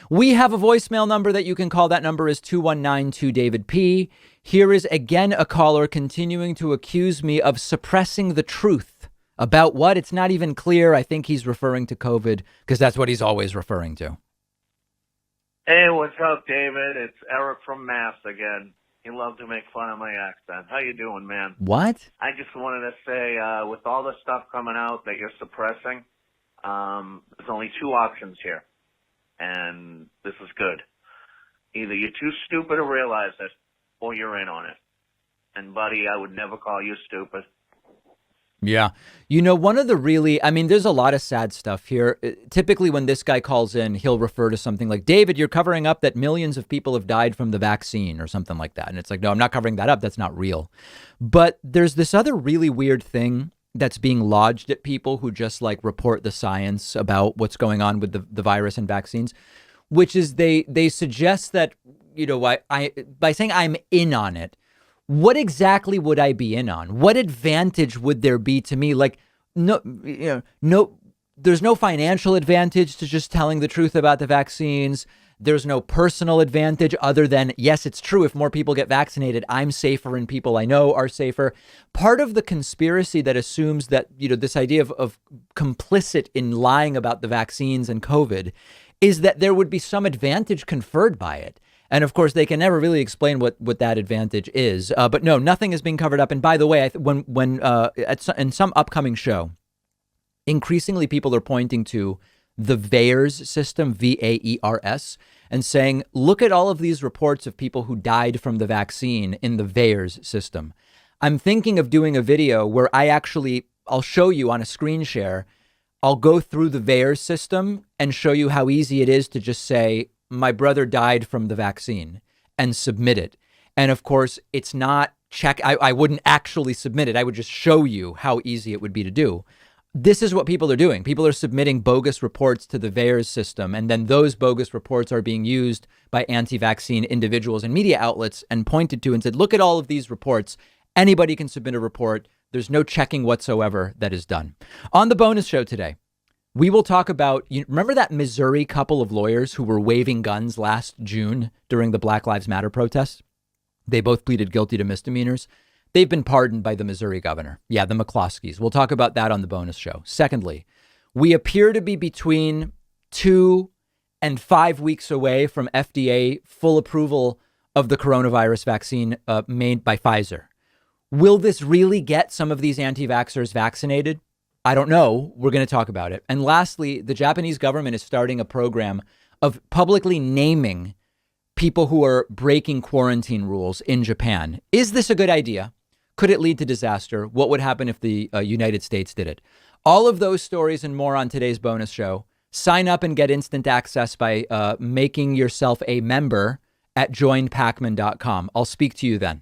We have a voicemail number that you can call. That number is 219-2-DAVID-P. Here is again a caller continuing to accuse me of suppressing the truth. About what? It's not even clear. I think he's referring to COVID because that's what he's always referring to. Hey, what's up, David? It's Eric from Mass again. You love to make fun of my accent. How you doing, man? What? I just wanted to say, with all the stuff coming out that you're suppressing, there's only two options here. And this is good. Either you're too stupid to realize it, or you're in on it. And, buddy, I would never call you stupid. Yeah. You know, one of the there's a lot of sad stuff here. Typically, when this guy calls in, he'll refer to something like, David, you're covering up that millions of people have died from the vaccine or something like that. And it's like, no, I'm not covering that up. That's not real. But there's this other really weird thing that's being lodged at people who just like report the science about what's going on with the virus and vaccines, which is they suggest that, you know, I by saying I'm in on it, what exactly would I be in on? What advantage would there be to me? Like, no, there's no financial advantage to just telling the truth about the vaccines. There's no personal advantage other than, yes, it's true. If more people get vaccinated, I'm safer and people I know are safer. Part of the conspiracy that assumes that, you know, this idea of complicit in lying about the vaccines and COVID is that there would be some advantage conferred by it. And of course, they can never really explain what that advantage is. But no, nothing is being covered up. And by the way, in some upcoming show, increasingly people are pointing to the VAERS system, VAERS, and saying, look at all of these reports of people who died from the vaccine in the VAERS system. I'm thinking of doing a video where I'll show you on a screen share. I'll go through the VAERS system and show you how easy it is to just say, my brother died from the vaccine and submit it. And of course, it's not I wouldn't actually submit it. I would just show you how easy it would be to do. This is what people are doing. People are submitting bogus reports to the VAERS system. And then those bogus reports are being used by anti-vaccine individuals and media outlets and pointed to and said, look at all of these reports. Anybody can submit a report. There's no checking whatsoever that is done. On the bonus show today, we will talk about, you remember that Missouri couple of lawyers who were waving guns last June during the Black Lives Matter protests? They both pleaded guilty to misdemeanors. They've been pardoned by the Missouri governor. Yeah, the McCloskeys. We'll talk about that on the bonus show. Secondly, we appear to be between 2 and 5 weeks away from FDA full approval of the coronavirus vaccine made by Pfizer. Will this really get some of these anti-vaxxers vaccinated? I don't know. We're going to talk about it. And lastly, the Japanese government is starting a program of publicly naming people who are breaking quarantine rules in Japan. Is this a good idea? Could it lead to disaster? What would happen if the United States did it? All of those stories and more on today's bonus show. Sign up and get instant access by making yourself a member at joinpacman.com. I'll speak to you then.